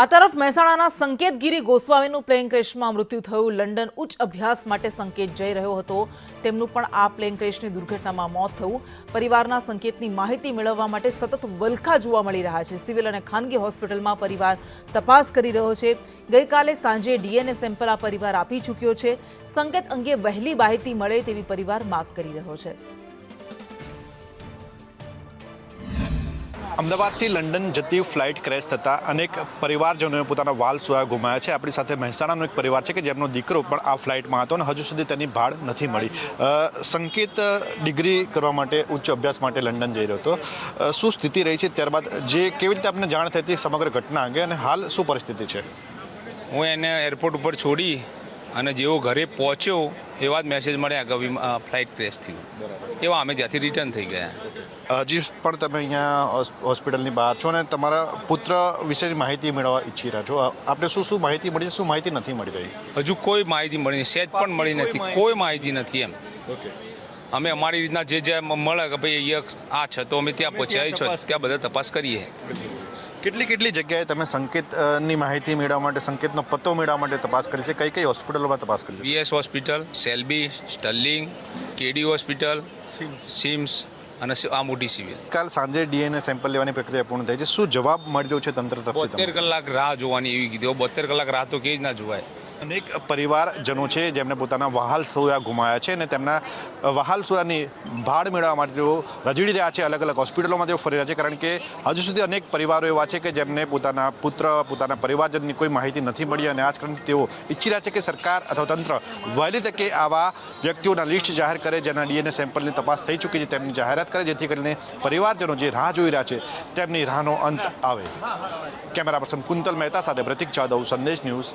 આ તરફ મહેસાણાના સંકેતગીરી ગોસ્વામીનું પ્લેન ક્રેશમાં મૃત્યુ થયું। લંડન ઉચ્ચ અભ્યાસ માટે સંકેત જઈ રહ્યો હતો, તેમનું પણ આ પ્લેન ક્રેશની દુર્ઘટનામાં મોત થયું। પરિવારના સંકેતની માહિતી મેળવવા માટે સતત વલખા જોવા મળી રહ્યા છે। સિવિલ અને ખાનગી હોસ્પિટલમાં પરિવાર તપાસ કરી રહ્યો છે। ગઈકાલે સાંજે ડીએનએ સેમ્પલ આ પરિવાર આપી ચૂક્યો છે। સંકેત અંગે વહેલી માહિતી મળે તેવી પરિવાર માંગ કરી રહ્યો છે। અમદાવાદથી લંડન જતી ફ્લાઇટ ક્રેશ થતાં અનેક પરિવારજનોએ પોતાના વાલ સોયા ગુમાવ્યા છે। આપણી સાથે મહેસાણાનો એક પરિવાર છે કે જેમનો દીકરો પણ આ ફ્લાઇટમાં હતો અને હજુ સુધી તેની ભાળ નથી મળી। સંકેત ડિગ્રી કરવા માટે ઉચ્ચ અભ્યાસ માટે લંડન જઈ રહ્યો હતો। શું સ્થિતિ રહી છે, ત્યારબાદ જે કેવી રીતે આપને જાણ થઈ હતી સમગ્ર ઘટના અંગે અને હાલ શું પરિસ્થિતિ છે? હું એને એરપોર્ટ ઉપર છોડી અને જેવો ઘરે પહોંચ્યો એવા જ મેસેજ મળ્યા કે ફ્લાઇટ ક્રેશ થયું, એવા અમે ત્યાંથી રિટર્ન થઈ ગયા। હજી પણ તમે અહીંયા હોસ્પિટલની બહાર છો અને તમારા પુત્ર વિશેની માહિતી મેળવવા ઈચ્છી રહ્યા છો। આપણે શું શું માહિતી મળી છે, શું માહિતી નથી મળી રહી? હજુ કોઈ માહિતી મળી નહીં, સહેજ પણ મળી નથી, કોઈ માહિતી નથી એમ। અમે અમારી રીતના જે મળે કે ભાઈ અહીંયા આ છે તો અમે ત્યાં પહોંચ્યા છો, ત્યાં બધા તપાસ કરીએ। કેટલી જગ્યાએ તમે સંકેતની માહિતી મેળવવા માટે, સંકેતનો પત્તો મેળવવા માટે તપાસ કરી છે? કઈ હોસ્પિટલોમાં તપાસ કરી છે? BS hospital, Shalby, Sterling, KD hospital, CIMS અને આ મોટી સિવિલ। કાલ સાંજે ડીએનએ સેમ્પલ લેવાની પ્રક્રિયા પૂર્ણ થઈ છે। શું જવાબ મળી રહ્યો છે તંત્ર તરફથી? 72 કલાક રાહ જોવાની એવી કીધી। 72 કલાક રાહ તો કેવી જ ના જોવાય। અનેક પરિવારજનો છે જેમને પોતાના વહાલ સોયા ગુમાવ્યા છે અને તેમના વહાલ સોયાની ભાળ મેળવવા માટે તેઓ રજડી રહ્યા છે। અલગ અલગ હોસ્પિટલોમાં તેઓ ફરી રહ્યા છે, કારણ કે હજુ સુધી અનેક પરિવારો એવા છે કે જેમને પોતાના પુત્ર, પોતાના પરિવારજનની કોઈ માહિતી નથી મળી અને આ જ કારણે તેઓ ઈચ્છી રહ્યા છે કે સરકાર અથવા તંત્ર વહેલી તકે આવા વ્યક્તિઓના લિસ્ટ જાહેર કરે, જેના ડીએનએ સેમ્પલની તપાસ થઈ ચૂકી છે તેમની જાહેરાત કરે, જેથી કરીને પરિવારજનો જે રાહ જોઈ રહ્યા છે તેમની રાહનો અંત આવે। કેમેરા પર્સન કુંતલ મહેતા સાથે પ્રતિક જાદવ, સંદેશ ન્યૂઝ।